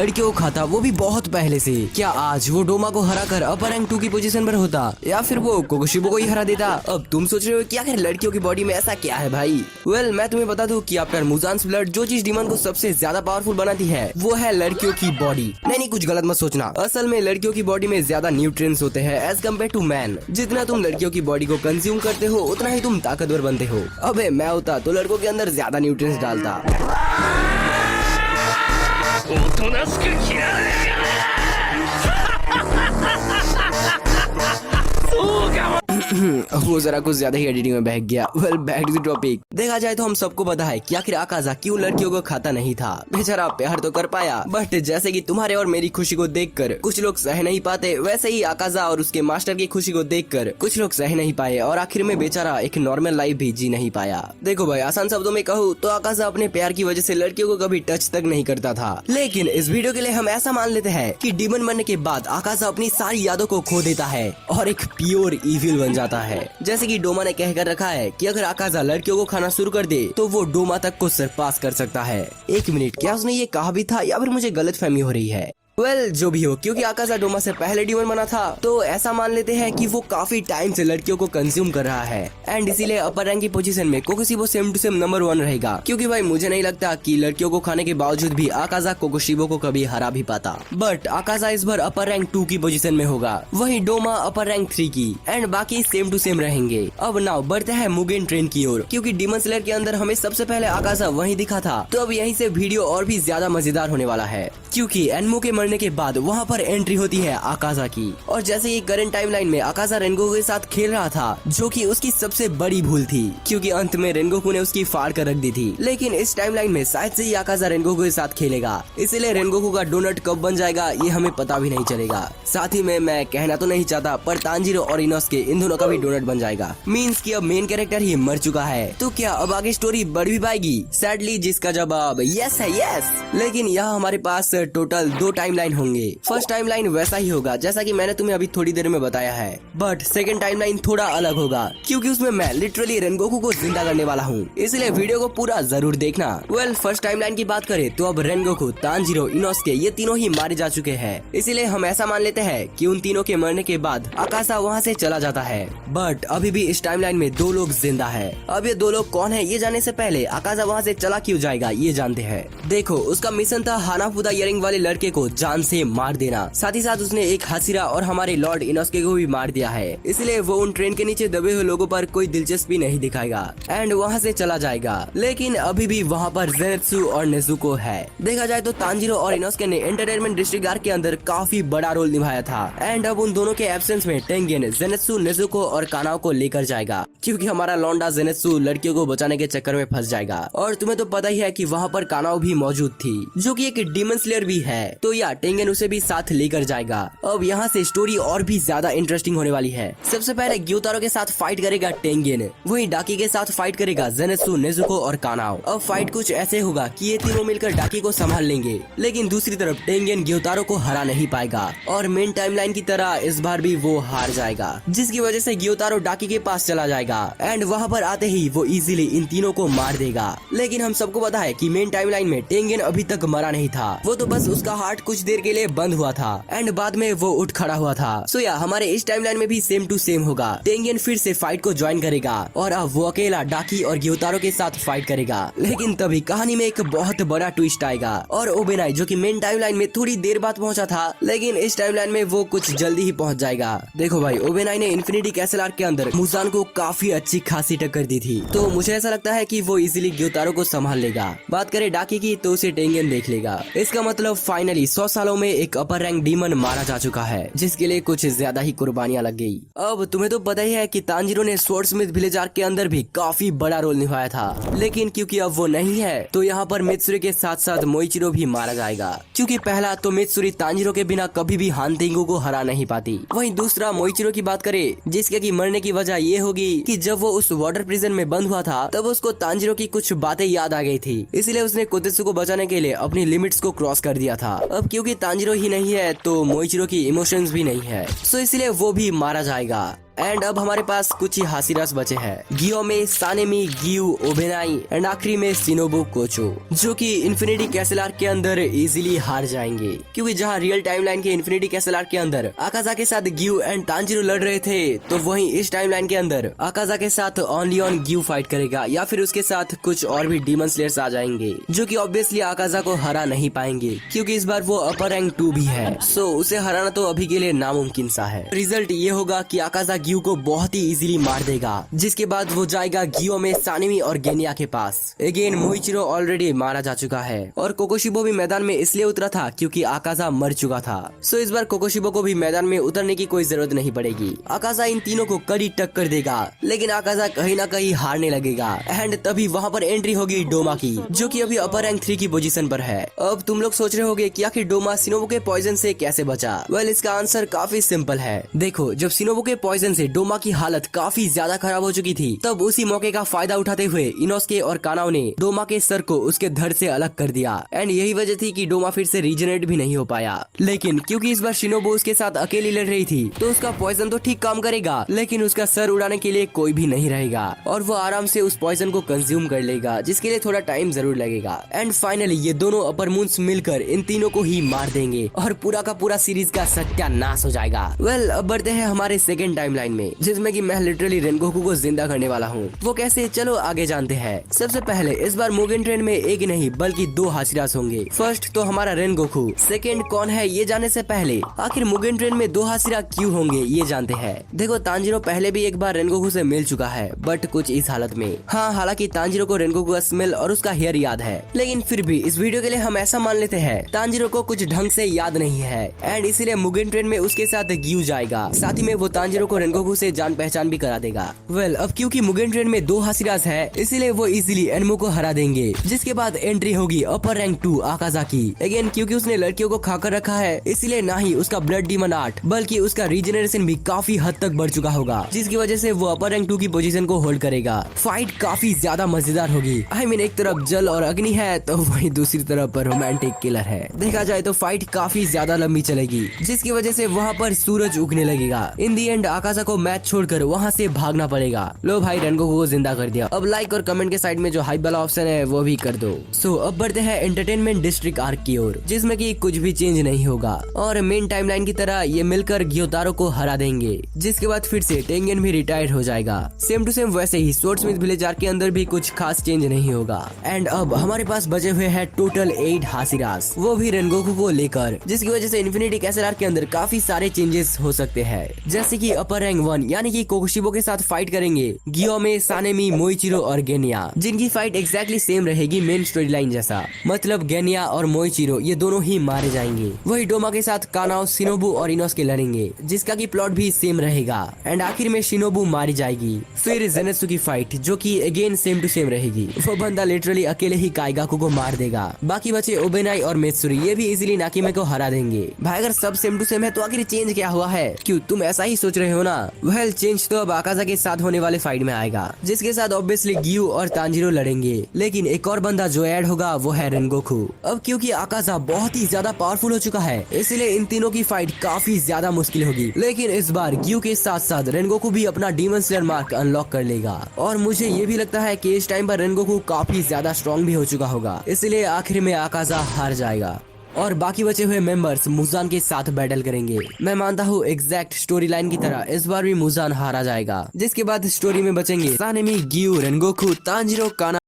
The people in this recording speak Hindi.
लड़कियों को खाता, वो भी बहुत पहले से। क्या आज वो डोमा को हरा कर अपर रैंक 2 की पोजीशन पर होता, या फिर वो कोकोशिबो को ही हरा देता? अब तुम सोच रहे हो कि आखिर लड़कियों की बॉडी में ऐसा क्या है भाई? वेल, मैं तुम्हें बता दूं कि आफ्टर मुजान्स ब्लड जो चीज डीमन को सबसे ज्यादा पावरफुल बनाती है वो है लड़कियों की बॉडी। नहीं, कुछ गलत मत सोचना। असल में लड़कियों की बॉडी में ज्यादा न्यूट्रिएंट्स होते हैं एज कम्पेयर टू मैन। जितना तुम लड़कियों की बॉडी को कंज्यूम करते हो उतना ही तुम ताकतवर बनते हो। अबे मैं होता तो लड़कों के अंदर ज्यादा न्यूट्रिएंट्स डालता। वो जरा कुछ ज्यादा ही एडिटिंग में बहक गया। Well, back to the topic. देखा जाए तो हम सबको पता है कि आखिर आकाजा क्यों लड़कियों को खाता नहीं था। बेचारा प्यार तो कर पाया, बट जैसे कि तुम्हारे और मेरी खुशी को देखकर कुछ लोग सह नहीं पाते, वैसे ही आकाजा और उसके मास्टर की खुशी को देखकर कुछ लोग सह नहीं पाए और आखिर में बेचारा एक नॉर्मल लाइफ भी जी नहीं पाया। देखो भाई, आसान शब्दों में कहूँ तो आकाजा अपने प्यार की वजह से लड़कियों को कभी टच तक नहीं करता था। लेकिन इस वीडियो के लिए हम ऐसा मान लेते हैं कि डीमन बनने के बाद आकाजा अपनी सारी यादों को खो देता है और एक प्योर इविल बन जाता है। जैसे कि डोमा ने कहकर रखा है कि अगर आकाजा लड़कियों को खाना शुरू कर दे तो वो डोमा तक को सरपास कर सकता है। एक मिनट, क्या उसने ये कहा भी था या फिर मुझे गलतफहमी हो रही है? वेल, जो भी हो, क्योंकि आकाजा डोमा से पहले डीमन बना था तो ऐसा मान लेते हैं कि वो काफी टाइम से लड़कियों को कंज्यूम कर रहा है एंड इसीलिए अपर रैंक की पोजीशन में कोकोशिबो सेम टू सेम नंबर 1 रहेगा। क्योंकि भाई मुझे नहीं लगता कि लड़कियों को खाने के बावजूद भी आकाजा कोकोशिबो को कभी हरा भी पाता। बट आकाजा इस बार अपर रैंक 2 की पोजीशन में होगा, वही डोमा अपर रैंक 3 की एंड बाकी सेम टू सेम रहेंगे। अब नाउ बढ़ते हैं मुगेन ट्रेन की ओर, क्योंकि डीमन स्लेयर के अंदर हमें सबसे पहले आकाजा वहीं दिखा था। तो अब यहीं से वीडियो और भी ज्यादा मजेदार होने वाला है, क्योंकि एनमो के मरने के बाद वहाँ पर एंट्री होती है आकाजा की। और जैसे ही करंट टाइमलाइन में आकाजा रेनगोकू के साथ खेल रहा था, जो कि उसकी सबसे बड़ी भूल थी, क्योंकि अंत में रेनगोकू ने उसकी फाड़ कर रख दी थी। लेकिन इस टाइमलाइन में शायद से ही आकाजा रेनगोकू के साथ खेलेगा, इसलिए रेनगोकू का डोनट कब बन जाएगा ये हमें पता भी नहीं चलेगा। साथ ही में मैं कहना तो नहीं चाहता, पर तांजीरो और इनोसुके इन दोनों का भी डोनट बन जाएगा। मीन्स कि अब मेन कैरेक्टर ही मर चुका है, तो क्या अब आगे स्टोरी बढ़ भी पाएगी? सैडली जिसका जवाब यस है, यस। लेकिन यहाँ हमारे पास टोटल 2 टाइमलाइन होंगे। फर्स्ट टाइमलाइन वैसा ही होगा जैसा कि मैंने तुम्हें अभी थोड़ी देर में बताया है, बट सेकंड टाइमलाइन थोड़ा अलग होगा, क्योंकि उसमें मैं लिटरली रेनगोकू को जिंदा करने वाला हूँ, इसलिए वीडियो को पूरा जरूर देखना। वेल, फर्स्ट टाइमलाइन की बात करें तो अब रेनगोकू, तांजीरो, इनोसुके ये तीनों ही मारे जा चुके हैं, इसलिए हम ऐसा मान लेते हैं कि उन तीनों के मरने के बाद आकाजा वहाँ से चला जाता है। बट अभी भी इस टाइमलाइन में 2 लोग जिंदा है। अब ये 2 लोग कौन है ये जानने से पहले आकाजा वहाँ से चला क्यों जाएगा ये जानते हैं। देखो, उसका मिशन था हानाफुदा इयरिंग वाले लड़के को जान से मार देना। साथ ही साथ उसने एक हासिरा और हमारे लॉर्ड इनोसुके को भी मार दिया है, इसलिए वो उन ट्रेन के नीचे दबे हुए लोगों पर कोई दिलचस्पी नहीं दिखाएगा एंड वहाँ से चला जाएगा। लेकिन अभी भी वहाँ पर जेनेत्सु और नेजुको है। देखा जाए तो तांजीरो और इनोसुके ने एंटरटेनमेंट डिस्ट्रिक्ट आर्क के अंदर काफी बड़ा रोल निभाया था एंड अब उन दोनों के एब्सेंस में टेंगेन जेनेत्सु, नेजुको और कानाओ को लेकर जाएगा, क्योंकि हमारा लौंडा जेनेत्सु लड़कियों को बचाने के चक्कर में फंस जाएगा। और तुम्हें तो पता ही है कि वहाँ पर कानाओ भी मौजूद थी, जो कि एक डीमन स्लेयर भी है, तो या टेंगेन उसे भी साथ लेकर जाएगा। अब यहाँ से स्टोरी और भी ज्यादा इंटरेस्टिंग होने वाली है। सबसे पहले ग्योतारो के साथ फाइट करेगा टेंगेन, वही डाकी के साथ फाइट करेगा जेनेत्सु, नेजुको और कानाओ। अब फाइट कुछ ऐसे होगा कि ये तीनों मिलकर डाकी को संभाल लेंगे, लेकिन दूसरी तरफ टेंगेन ग्योतारो को हरा नहीं पाएगा और मेन टाइमलाइन की तरह इस बार भी वो हार जाएगा, जिसकी वजह से ग्योतारो डाकी के पास चला जाएगा एंड वहाँ पर आते ही वो इजीली इन तीनों को मार देगा। लेकिन हम सबको पता है कि मेन टाइमलाइन में टेंगेन अभी तक मरा नहीं था, वो तो बस उसका हार्ट कुछ देर के लिए बंद हुआ था एंड बाद में वो उठ खड़ा हुआ था। सो या हमारे इस टाइमलाइन में भी सेम टू सेम होगा। टेंगेन फिर से फाइट को ज्वाइन करेगा और अब वो अकेला डाकी और ग्योतारो के साथ फाइट करेगा। लेकिन तभी कहानी में एक बहुत बड़ा ट्विस्ट आएगा और ओबेनाई, जो कि मेन टाइमलाइन में थोड़ी देर बाद पहुंचा था, लेकिन इस टाइमलाइन में वो कुछ जल्दी ही पहुंच जाएगा। देखो भाई, ओबेनाई ने इन्फिनिटी कैसल आर्क के अंदर मुजान को काफी अच्छी खासी टक्कर दी थी, तो मुझे ऐसा लगता है कि वो इजीली ग्योतारो को संभाल लेगा। बात करें डाकी की तो उसे टेंगेन देख लेगा। इसका मतलब फाइनली 100 सालों में एक अपर रैंक डीमन मारा जा चुका है, जिसके लिए कुछ ज्यादा ही कुर्बानियां लग गई। अब तुम्हें तो पता ही है कि तांजीरो ने स्वॉर्डस्मिथ विलेज आर्क के अंदर भी काफी बड़ा रोल निभाया था, लेकिन क्योंकि अब वो नहीं है तो यहाँ पर मित्सुरी के साथ साथ मोइचिरो भी मारा जाएगा। क्योंकि पहला तो मित्सुरी तांजीरो के बिना कभी भी हानतेंगु को हरा नहीं पाती, वहीं दूसरा मोइचिरो की बात करें, जिसके की मरने की वजह ये होगी कि जब वो उस वाटर प्रिजन में बंद हुआ था तब उसको तांजीरो की कुछ बातें याद आ गई थी, इसलिए उसने कोतेत्सु को बचाने के लिए अपनी लिमिट्स को क्रॉस कर दिया था। अब क्योंकि तांजीरो ही नहीं है तो मोइचिरो की इमोशंस भी नहीं है, सो इसलिए वो भी मारा जाएगा। एंड अब हमारे पास कुछ ही हासिरास बचे हैं, गियोमे, सानेमी, गियू, ओबेनाई एंड आखिरी में शिनोबु कोचो, जो कि इन्फिनिटी कैसल आर्क के अंदर इजीली हार जाएंगे, क्योंकि जहां रियल टाइमलाइन के इन्फिनिटी कैसल आर्क के अंदर आकाजा के साथ गियू एंड तांजीरो लड़ रहे थे, तो वहीं इस टाइमलाइन के अंदर आकाजा के साथ ओनली ऑन गियू फाइट करेगा या फिर उसके साथ कुछ और भी डीमन स्लेयर्स आ जाएंगे, जो कि ऑब्वियसली आकाजा को हरा नहीं पाएंगे, क्योंकि इस बार वो अपर रैंक 2 भी है। सो उसे हराना तो अभी के लिए नामुमकिन सा है। रिजल्ट ये होगा कि आकाजा गियू को बहुत ही इजीली मार देगा, जिसके बाद वो जाएगा गियोमे, सानेमी और गेनिया के पास। अगेन मोइचिरो ऑलरेडी मारा जा चुका है और कोकोशिबो भी मैदान में इसलिए उतरा था क्योंकि आकाजा मर चुका था। सो इस बार कोकोशिबो को भी मैदान में उतरने की कोई जरूरत नहीं पड़ेगी। आकाजा इन तीनों को कड़ी टक्कर देगा, लेकिन आकाजा कहीं ना कहीं हारने लगेगा एंड तभी वहाँ पर एंट्री होगी डोमा की, जो कि अभी अपर रैंक 3 की पोजीशन पर है। अब तुम लोग सोच रहे होगे कि आखिर डोमा शिनोबु के पॉइजन से कैसे बचा? वेल, इसका आंसर काफी सिंपल है। देखो, जब शिनोबु के पॉइजन से डोमा की हालत काफी ज्यादा खराब हो चुकी थी, तब उसी मौके का फायदा उठाते हुए इनोस्के और कानाओ ने डोमा के सर को उसके धड़ से अलग कर दिया एंड यही वजह थी कि डोमा फिर से रीजनरेट भी नहीं हो पाया। लेकिन क्योंकि इस बार शिनोबु उसके साथ अकेली लड़ रही थी, तो उसका पॉइजन तो ठीक काम करेगा, लेकिन उसका सर उड़ाने के लिए कोई भी नहीं रहेगा और वो आराम से उस पॉइजन को कंज्यूम कर लेगा, जिसके लिए थोड़ा टाइम जरूर लगेगा। एंड फाइनली ये दोनों अपर मून्स मिलकर इन तीनों को ही मार देंगे और पूरा का पूरा सीरीज का सत्यानाश हो जाएगा। वेल, अब बढ़ते हैं हमारे सेकंड टाइमलाइन में, जिसमें कि मैं लिटरली रेनगोकू को जिंदा करने वाला हूँ। वो कैसे, चलो आगे जानते हैं। सबसे पहले इस बार मुगेन ट्रेन में एक नहीं बल्कि 2 हाशिरास होंगे। फर्स्ट तो हमारा रेनगोकू, सेकंड कौन है ये जानने से पहले आखिर मुगेन ट्रेन में 2 हाशिरा क्यों होंगे ये जानते हैं। देखो, तांजीरो पहले भी एक बार रेनगोकू से मिल चुका है, बट कुछ इस हालत में। हाँ, हालांकि तांजीरो को रेनगोकू का स्मेल और उसका हेयर याद है, लेकिन फिर भी इस वीडियो के लिए हम ऐसा मान लेते हैं तांजीरो को कुछ ढंग से याद नहीं है एंड इसीलिए मुगेन ट्रेन में उसके साथ गियू जाएगा। साथ ही में वो तांजीरो को रेनगोकू से जान पहचान भी करा देगा। वेल, अब क्योंकि मुगेन ट्रेन में 2 हाशिरास है, इसीलिए वो इजीली एनमो को हरा देंगे, जिसके बाद एंट्री होगी अपर रैंक 2 आकाजा की। अगेन क्योंकि उसने लड़कियों को खाकर रखा है, इसीलिए ना ही उसका ब्लड डीमन आर्ट बल्कि उसका रीजनरेशन भी काफी हद तक बढ़ चुका होगा, जिसकी वजह से वो अपर रैंक 2 की पोजीशन को होल्ड करेगा। फाइट काफी ज्यादा मजेदार होगी। आई मीन, एक तरफ जल और अग्नि है तो वहीं दूसरी तरफ पर रोमांटिक किलर है। देखा जाए तो फाइट काफी ज्यादा लंबी चलेगी, जिसकी वजह से वहाँ पर सूरज उगने लगेगा। इन दी एंड आकाजा को मैच छोड़कर वहाँ से भागना पड़ेगा। लो भाई, रेनगोकू को जिंदा कर दिया। अब लाइक और कमेंट के साइड में जो हाइप वाला ऑप्शन है वो भी कर दो। सो अब बढ़ते हैं एंटरटेनमेंट डिस्ट्रिक्ट आर्क की ओर, जिसमें कि कुछ भी चेंज नहीं होगा और मेन टाइमलाइन की तरह ये मिलकर ग्योतारो को हरा देंगे, जिसके बाद फिर से टेंगेन भी रिटायर हो जाएगा। सेम टू सेम वैसे ही स्वर्डस्मिथ विलेज आर्क के अंदर भी कुछ खास चेंज नहीं होगा। एंड अब हमारे पास बचे हुए हैं टोटल 8 हाशिरास, वो भी रेनगोकू को लेकर, जिसकी वजह से इन्फिनिटी कैसल आर्क के अंदर काफी सारे चेंजेस हो सकते हैं, जैसे कि अपर रैंक 1 यानी कि कोकोशिबो के साथ फाइट करेंगे गियोमे, सानेमी, मोइचिरो और गेनिया, जिनकी फाइट एग्जैक्टली सेम रहेगी मेन स्टोरी लाइन जैसा। मतलब गेनिया और मोइचिरो ये दोनों ही मारे जाएंगे। वही डोमा के साथ कानाओ, शिनोबु और इनोस्के लड़ेंगे, जिसका की प्लॉट भी सेम रहेगा। एंड आखिर में शिनोबु मारी जाएगी। फिर जेनेत्सु की फाइट, जो कि अगेन सेम टू सेम रहेगी। वो बंदा लिटरली अकेले ही काइगाकू को मार देगा। बाकी बचे ओबेनाई और मेत्सुरी, ये भी इजीली नाकिमे को हरा देंगे। भाई, अगर सब सेम टू सेम है तो आखिर चेंज क्या हुआ है? क्यों तुम ऐसा ही सोच रहे हो ना? वेल, चेंज तो अब आकाजा के साथ होने वाले फाइट में आएगा, जिसके साथ ऑब्वियसली गियू और तांजीरो लड़ेंगे। लेकिन एक और बंदा जो ऐड होगा वो है रेनगोकू। अब क्योंकि आकाजा बहुत ही ज्यादा पावरफुल हो चुका है, इसलिए इन तीनों की फाइट काफी ज्यादा मुश्किल होगी। लेकिन इस बार गियू के साथ साथ रेनगोकू भी अपना डीमन स्लेयर मार्क अनलॉक कर लेगा और मुझे ये भी लगता है कि इस टाइम पर रेनगोकू काफी ज्यादा स्ट्रॉन्ग भी हो चुका होगा, इसलिए आखिर में आकाजा हार जाएगा और बाकी बचे हुए मेंबर्स मुजान के साथ बैटल करेंगे। मैं मानता हूँ एग्जैक्ट स्टोरी लाइन की तरह इस बार भी मुजान हारा जाएगा, जिसके बाद स्टोरी में बचेंगे सानेमी, गियू, रेनगोकू, तांजीरो, काना